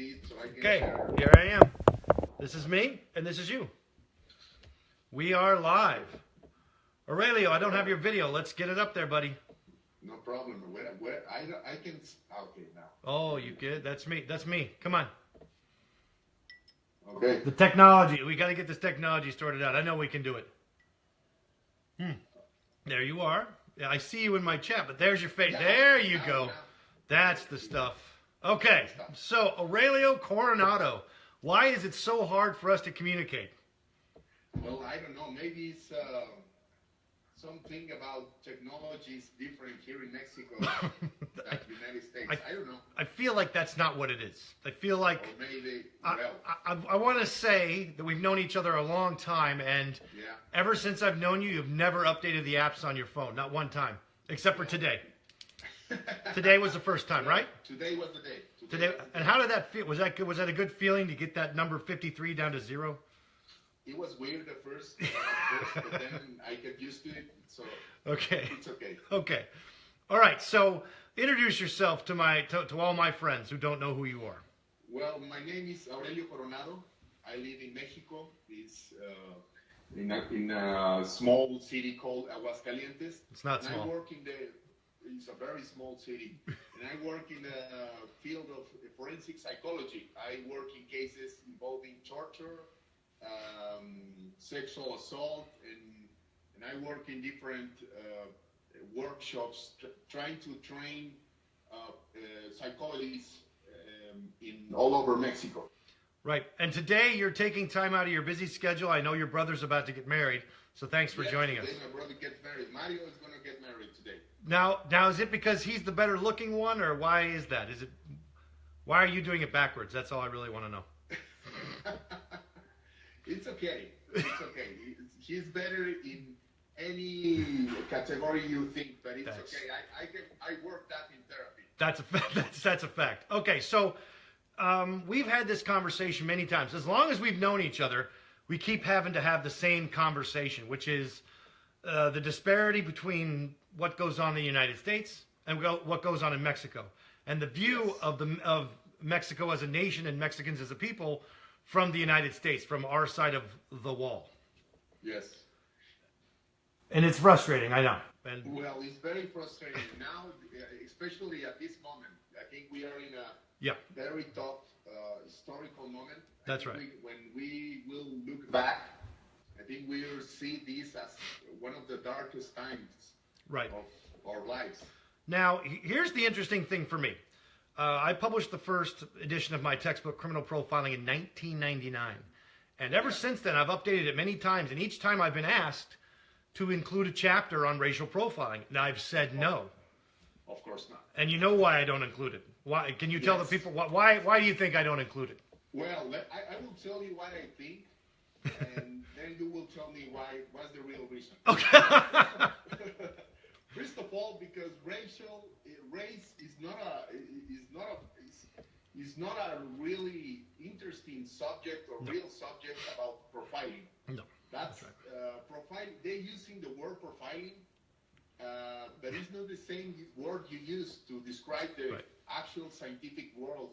feed so I can Okay, share. here I am. This is me, and this is you. We are live. Aurelio, I don't have your video. Let's get it up there, buddy. No problem. Where I can. Okay, now. Oh, you good? That's me. That's me. Come on. Okay. The technology. We got to get this technology sorted out. I know we can do it. There you are. Yeah, I see you in my chat, but there's your face. Yeah, there you now, go. now. That's the stuff. Okay, so Aurelio Coronado. Why is it so hard for us to communicate? Well, I don't know. Maybe it's something about technology is different here in Mexico than United States. I don't know. I feel like that's not what it is. I feel like Or maybe. I want to say that we've known each other a long time, and Yeah. ever since I've known you, you've never updated the apps on your phone, not one time, except for today. Today was the first time, right? Today was the day. Today, and how did that feel? Was that good? Was that a good feeling to get that number 53 down to 0? It was weird at first, but then I get used to it, so Okay. it's okay. Okay. All right. So introduce yourself to all my friends who don't know who you are. Well, my name is Aurelio Coronado. I live in Mexico. It's in a small city called Aguascalientes. It's not and small. I work it's a very small city. And I work in the field of forensic psychology. I work in cases involving torture, sexual assault, and I work in different workshops trying to train psychologists in all over Mexico. Right. And today you're taking time out of your busy schedule. I know your brother's about to get married, so thanks for joining us. Today my brother gets married. Mario is going to get married today. Now is it because he's the better looking one, or why is that? Why are you doing it backwards? That's all I really want to know. It's okay. It's okay. He's better in any category you think, but it's okay. I work that in therapy. That's a fact. That's a fact. Okay, so we've had this conversation many times. As long as we've known each other, we keep having to have the same conversation, which is the disparity between what goes on in the United States and what goes on in Mexico, and the view of Mexico as a nation and Mexicans as a people from the United States, from our side of the wall. Yes. And it's frustrating, I know. And well, it's very frustrating now, especially at this moment. I think we are in a very tough historical moment. That's right. When we will look back, I think we will see this as one of the darkest times of our lives. Now, here's the interesting thing for me. I published the first edition of my textbook, Criminal Profiling, in 1999. And ever since then, I've updated it many times. And each time I've been asked to include a chapter on racial profiling. And I've said no. Of course not. And you know why I don't include it. Why? Can you tell the people, why do you think I don't include it? Well, I will tell you what I think. And then you will tell me what's the real reason. Okay. First of all, because race is not a really interesting subject or real subject about profiling. No. That's right. Profiling. They're using the word profiling, but it's not the same word you use to describe the actual scientific world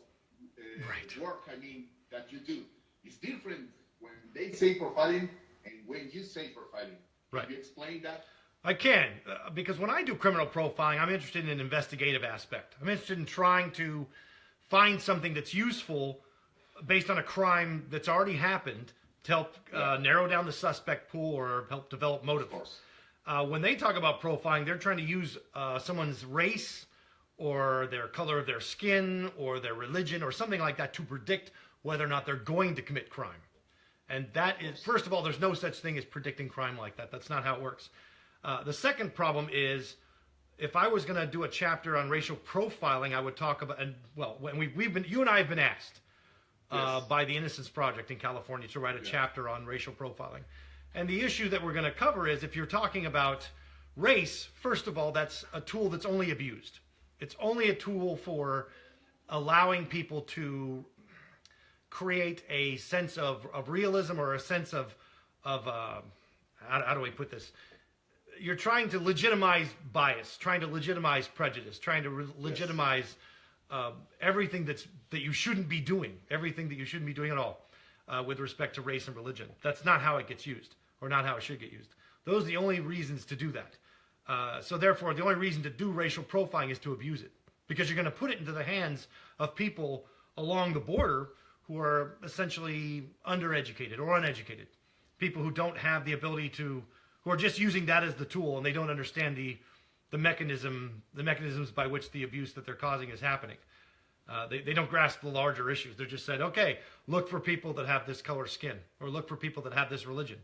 work. I mean that you do. It's different when they say profiling and when you say profiling. Can you explain that? I can, because when I do criminal profiling, I'm interested in an investigative aspect. I'm interested in trying to find something that's useful based on a crime that's already happened to help narrow down the suspect pool or help develop motive. When they talk about profiling, they're trying to use someone's race or their color of their skin or their religion or something like that to predict whether or not they're going to commit crime. And that is, first of all, there's no such thing as predicting crime like that. That's not how it works. The second problem is, if I was going to do a chapter on racial profiling, I would talk about, when you and I have been asked by the Innocence Project in California to write a chapter on racial profiling. And the issue that we're going to cover is, if you're talking about race, first of all, that's a tool that's only abused. It's only a tool for allowing people to create a sense of realism or a sense of how do I put this? You're trying to legitimize bias, trying to legitimize prejudice, trying to legitimize everything that you shouldn't be doing, everything that you shouldn't be doing at all with respect to race and religion. That's not how it gets used, or not how it should get used. Those are the only reasons to do that. So therefore, the only reason to do racial profiling is to abuse it, because you're going to put it into the hands of people along the border who are essentially undereducated or uneducated, people who don't have the ability to, who are just using that as the tool, and they don't understand the mechanisms by which the abuse that they're causing is happening. They don't grasp the larger issues. They're just said, okay, look for people that have this color skin, or look for people that have this religion.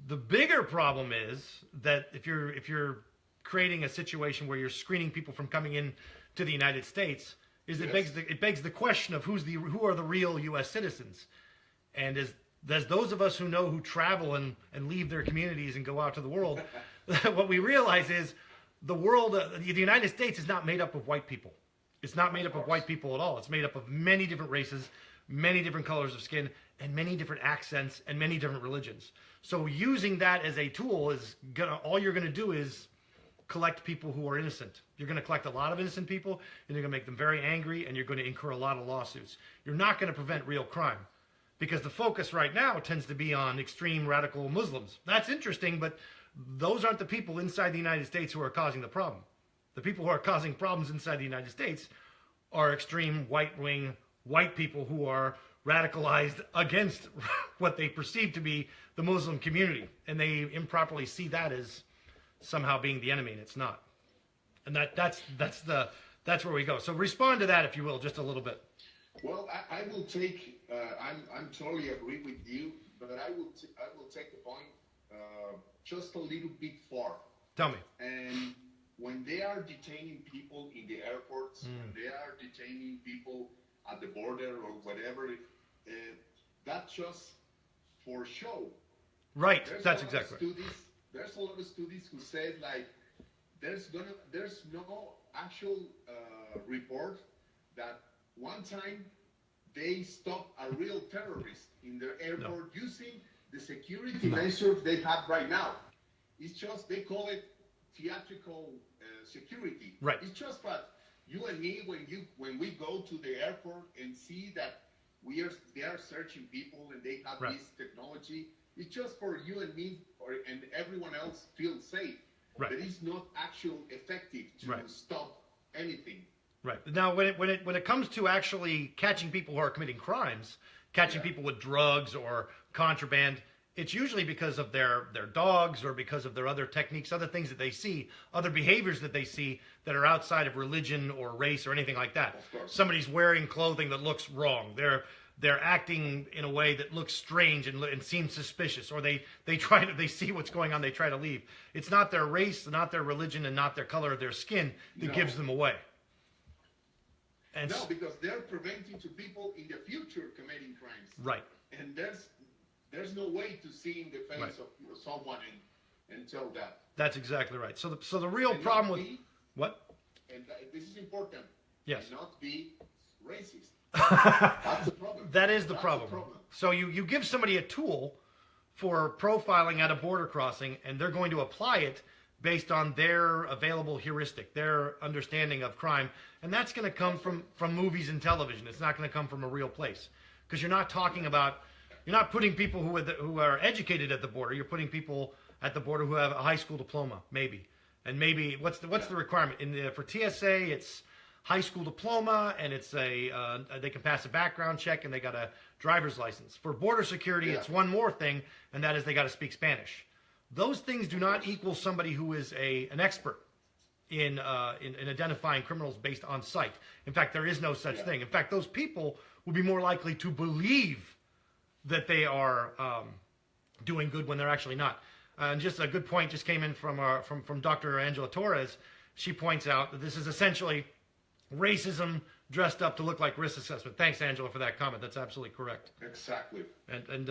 The bigger problem is that if you're creating a situation where you're screening people from coming in to the United States, it begs the question of who are the real U.S. citizens, and as those of us who know, who travel and leave their communities and go out to the world, what we realize is the world, the United States, is not made up of white people. It's not made up of white people at all. It's made up of many different races, many different colors of skin, and many different accents and many different religions. So using that as a tool is all you're gonna do is collect people who are innocent. You're gonna collect a lot of innocent people, and you're gonna make them very angry, and you're gonna incur a lot of lawsuits. You're not gonna prevent real crime, because the focus right now tends to be on extreme radical Muslims. That's interesting, but those aren't the people inside the United States who are causing the problem. The people who are causing problems inside the United States are extreme right-wing white people who are radicalized against what they perceive to be the Muslim community, and they improperly see that as somehow being the enemy, and it's not. And that's where we go. So respond to that, if you will, just a little bit. Well, I will take. I'm totally agree with you, but I will take the point just a little bit far. Tell me. And when they are detaining people in the airports, when they are detaining people at the border or whatever, that's just for show. Right. That's exactly right. There's a lot of studies who said, like, there's no actual report that one time they stopped a real terrorist in their airport using the security measures they have right now. It's just, they call it theatrical security. Right. It's just that you and me, when we go to the airport and see that they are searching people and they have this technology, it's just for you and me and everyone else feel safe. Right. But it's not actually effective to stop anything. Right. Now, when it comes to actually catching people who are committing crimes, catching people with drugs or contraband, it's usually because of their dogs, or because of their other techniques, other things that they see, other behaviors that they see that are outside of religion or race or anything like that. Somebody's wearing clothing that looks wrong. They're acting in a way that looks strange and seems suspicious, or they see what's going on, they try to leave. It's not their race, not their religion, and not their color of their skin that gives them away. And no, because they're preventing to people in the future committing crimes. Right. And there's no way to see in the face of someone and tell that. That's exactly right. So the real problem with what? And this is important. Yes. And not be racist. That's the problem. That is the problem. So you give somebody a tool for profiling at a border crossing, and they're going to apply it based on their available heuristic, their understanding of crime, and that's going to come from movies and television. It's not going to come from a real place, because you're not putting people who are educated at the border. You're putting people at the border who have a high school diploma, maybe. And maybe what's the requirement for TSA? It's high school diploma, and it's they can pass a background check, and they got a driver's license. For border security, it's one more thing, and that is they got to speak Spanish. Those things do not equal somebody who is an expert in identifying criminals based on sight. In fact, there is no such thing. In fact, those people will be more likely to believe that they are doing good when they're actually not. And just a good point just came in from Dr. Angela Torres. She points out that this is essentially racism dressed up to look like risk assessment. Thanks, Angela, for that comment. That's absolutely correct. Exactly. And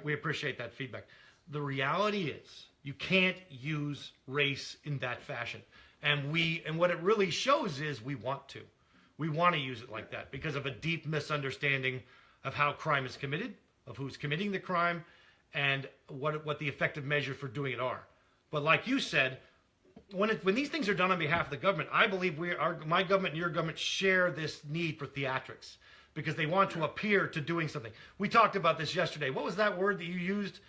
we appreciate that feedback. The reality is you can't use race in that fashion. And what it really shows is we want to. We want to use it like that because of a deep misunderstanding of how crime is committed, of who's committing the crime, and what the effective measures for doing it are. But like you said, when these things are done on behalf of the government, I believe my government and your government share this need for theatrics because they want to appear to doing something. We talked about this yesterday. What was that word that you used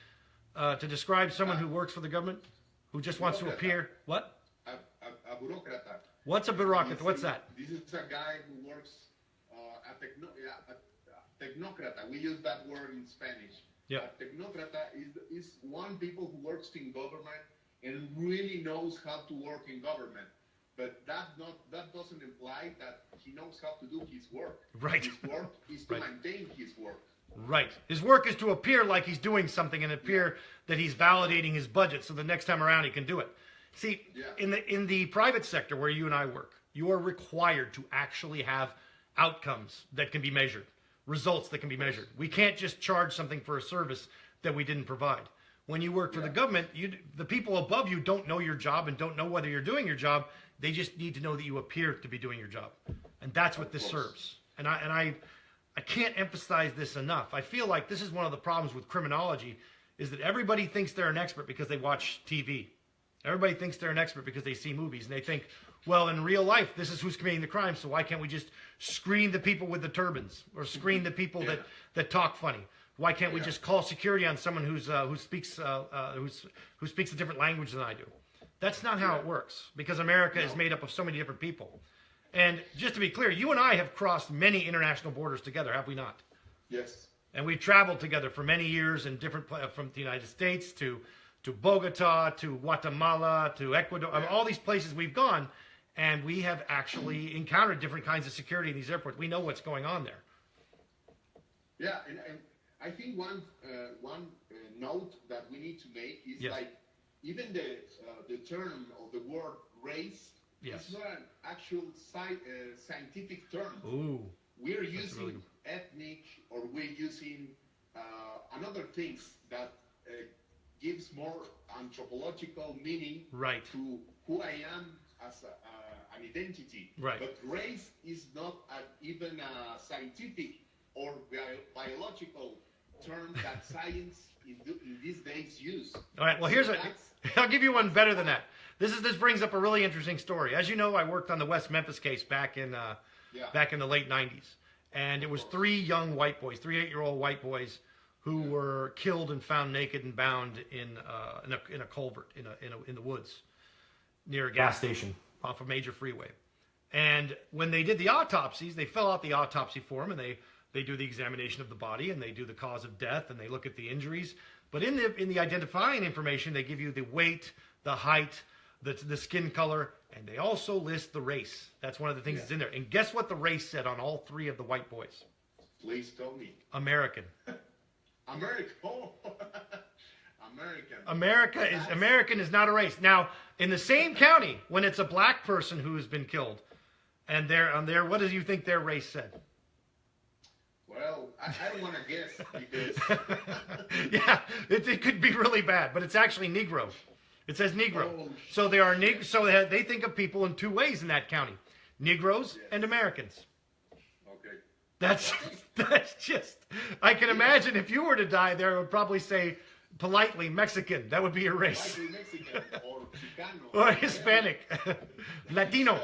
to describe someone who works for the government, who just wants to appear? What? A burócrata. What's a bureaucrat? What's that? This is a guy who works a technocrata. We use that word in Spanish. Yeah. A technocrata is one people who works in government and really knows how to work in government. But that doesn't imply that he knows how to do his work. Right. His work is to maintain his work. Right. His work is to appear like he's doing something and appear that he's validating his budget so the next time around he can do it. See, in the private sector where you and I work, you are required to actually have outcomes that can be measured, results that can be measured. We can't just charge something for a service that we didn't provide. When you work for the government, the people above you don't know your job and don't know whether you're doing your job. They just need to know that you appear to be doing your job. And that's what this serves. And I can't emphasize this enough. I feel like this is one of the problems with criminology is that everybody thinks they're an expert because they watch TV. Everybody thinks they're an expert because they see movies. And they think, well, in real life, this is who's committing the crime, so why can't we just screen the people with the turbans or screen the people that talk funny? Why can't we just call security on someone who speaks a different language than I do? That's not how it works because America is made up of so many different people. And just to be clear, you and I have crossed many international borders together, have we not? Yes. And we've traveled together for many years in different from the United States to Bogota, to Guatemala, to Ecuador, all these places we've gone, and we have actually encountered different kinds of security in these airports. We know what's going on there. Yeah, and I think one note that we need to make is like even the term of the word race is not an actual scientific term. Ooh, we're using ethnic, or we're using another things that gives more anthropological meaning to who I am as an identity. Right. But race is not even a scientific or biological term that science in these days use. All right. Well, I'll give you one better than that. This brings up a really interesting story. As you know, I worked on the West Memphis case back in the late 90s, and it was 3 young white boys, 3 8-year-old white boys, who were killed and found naked and bound in a culvert in the woods near a gas station off a major freeway. And when they did the autopsies, they fill out the autopsy form and they do the examination of the body and they do the cause of death and they look at the injuries. But in the identifying information, they give you the weight, the height, the skin color, and they also list the race. That's one of the things that's in there. And guess what the race said on all 3 of the white boys? Please tell me. American. American. Oh. American. American is not a race. Now, in the same county, when it's a black person who has been killed, and they're on there, what do you think their race said? Well, I don't want to guess because yeah, it could be really bad, but it's actually Negro. It says Negro. Oh, so they are So they think of people in 2 ways in that county: Negroes and Americans. Okay. That's just. I can imagine if you were to die there, it would probably say politely Mexican. That would be your race. Politely Mexican or Chicano or Hispanic, Latino.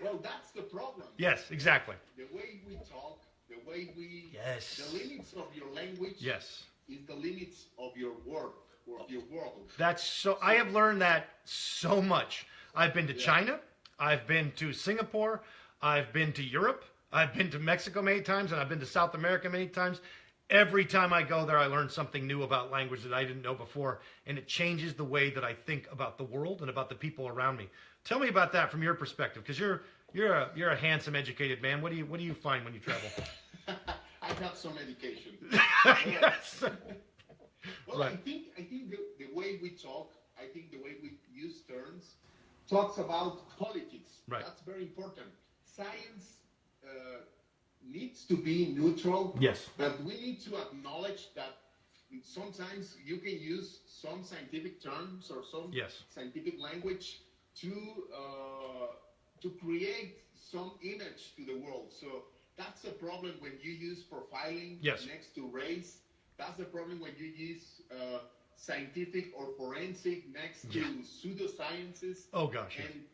Well, that's the problem. Yes, exactly. The way we talk, the way we. Yes. The limits of your language. Yes. Is the limits of your work or your world. That's so. I have learned that so much. I've been to China. I've been to Singapore. I've been to Europe. I've been to Mexico many times, and I've been to South America many times. Every time I go there, I learn something new about language that I didn't know before, and it changes the way that I think about the world and about the people around me. Tell me about that from your perspective, because you're a handsome, educated man. What do you find when you travel? I have some education. Yes. Well, right. I think the way we talk, I think the way we use terms, talks about politics. Right. That's very important. Science needs to be neutral. Yes. But we need to acknowledge that sometimes you can use some scientific terms or some scientific language to create some image to the world. So that's a problem when you use profiling next to race. That's the problem when you use scientific or forensic next to pseudosciences. Oh gosh. And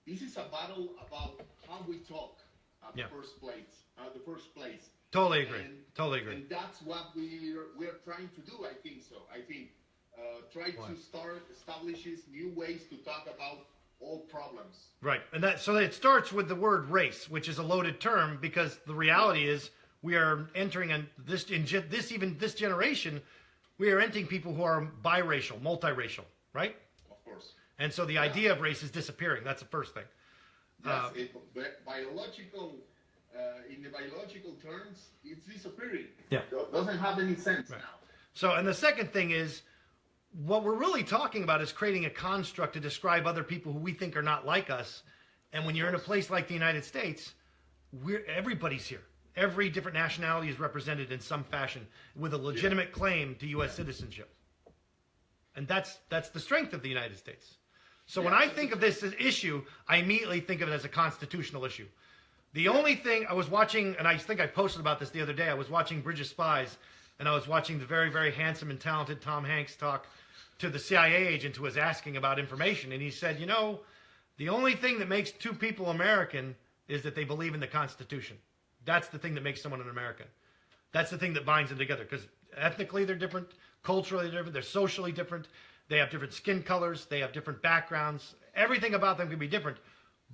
this is a battle about how we talk at the first place. Totally agree. Totally agree. And that's what we're trying to do. I think so. I think try to establishes new ways to talk about all problems. Right, and so it starts with the word race, which is a loaded term because the reality is we are entering this generation. We are entering people who are biracial, multiracial, right? Of course. And so the idea of race is disappearing. That's the first thing. Yes, in the biological terms, it's disappearing. Yeah. It doesn't have any sense now. So, and the second thing is, what we're really talking about is creating a construct to describe other people who we think are not like us. And when you're in a place like the United States, everybody's here. Every different nationality is represented in some fashion with a legitimate claim to U.S. citizenship. And that's the strength of the United States. So when I think of this as issue, I immediately think of it as a constitutional issue. The only thing I was watching, and I think I posted about this the other day, I was watching Bridge of Spies, and I was watching the very, very handsome and talented Tom Hanks talk to the CIA agent who was asking about information. And he said, the only thing that makes two people American is that they believe in the Constitution. That's the thing that makes someone an American. That's the thing that binds them together, because ethnically they're different, culturally they're different, they're socially different, they have different skin colors, they have different backgrounds. Everything about them can be different,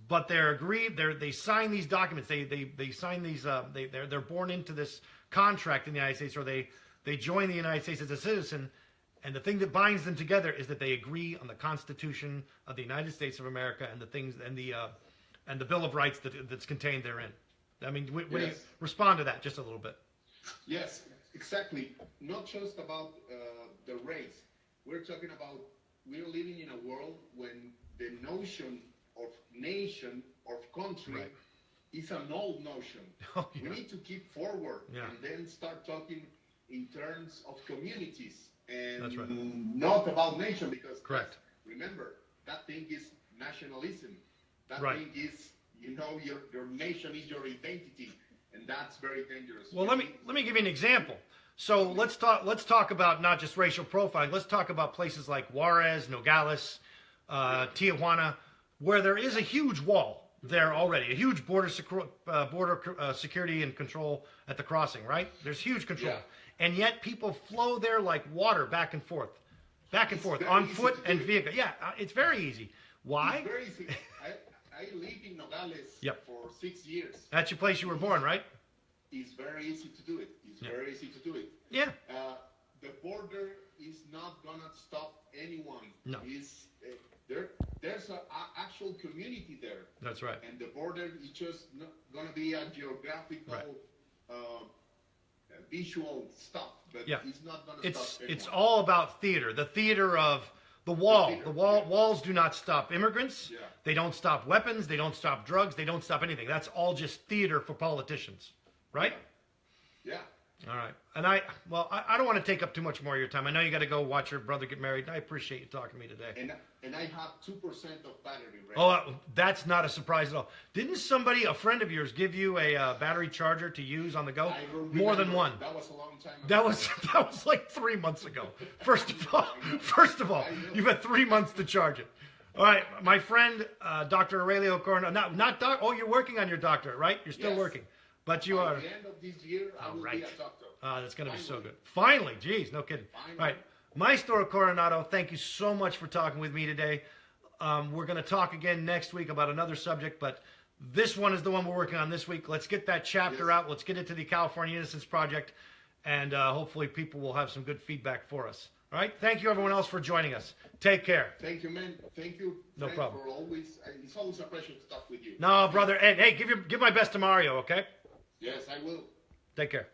but they're agreed. They sign these documents. They sign these. They're born into this contract in the United States, or they join the United States as a citizen. And the thing that binds them together is that they agree on the Constitution of the United States of America and the things and the Bill of Rights that's contained therein. I mean, when you respond to that just a little bit. Yes, exactly. Not just about the race. We're talking about we're living in a world when the notion of nation or country is an old notion. Oh, yeah. We need to keep forward and then start talking in terms of communities. And that's right. Not about nation, because correct. Remember, that thing is nationalism. That right. thing is, your nation is your identity, and that's very dangerous. Well, let me give you an example. So let's talk about not just racial profiling. Let's talk about places like Juarez, Nogales, Tijuana, where there is a huge wall there already, a huge border security and control at the crossing. Right? There's huge control. Yeah. And yet people flow there like water back and forth on foot and vehicle. Yeah, it's very easy. Why? It's very easy. I lived in Nogales for 6 years. That's your place you were born, right? It's very easy to do it. Very easy to do it. Yeah. The border is not going to stop anyone. No. There's an actual community there. That's right. And the border is just not going to be a geographical... visual stuff, but it's not going to stop anyone. It's all about theater. The theater of the wall. Walls do not stop immigrants. Yeah. They don't stop weapons. They don't stop drugs. They don't stop anything. That's all just theater for politicians, right? Yeah. All right. And I don't want to take up too much more of your time. I know you got to go watch your brother get married. I appreciate you talking to me today. And I have 2% of battery rate. Oh, that's not a surprise at all. Didn't a friend of yours, give you a battery charger to use on the go? More than one. That was a long time ago. That was like 3 months ago. First of all, you've had 3 months to charge it. All right, my friend, Dr. Aurelio Coronado. Not doc. Oh, you're working on your doctorate, right? You're still working. But you are. At the end of this year, I will be a doctor. That's going to be so good. Finally, geez, no kidding. Finally. All right, Maestro Coronado, thank you so much for talking with me today. We're going to talk again next week about another subject, but this one is the one we're working on this week. Let's get that chapter out. Let's get it to the California Innocence Project, and hopefully people will have some good feedback for us. All right, thank you everyone else for joining us. Take care. Thank you, man. Thank you. No problem. It's always a pleasure to talk with you. No, brother. Hey, give my best to Mario, okay? Yes, I will. Take care.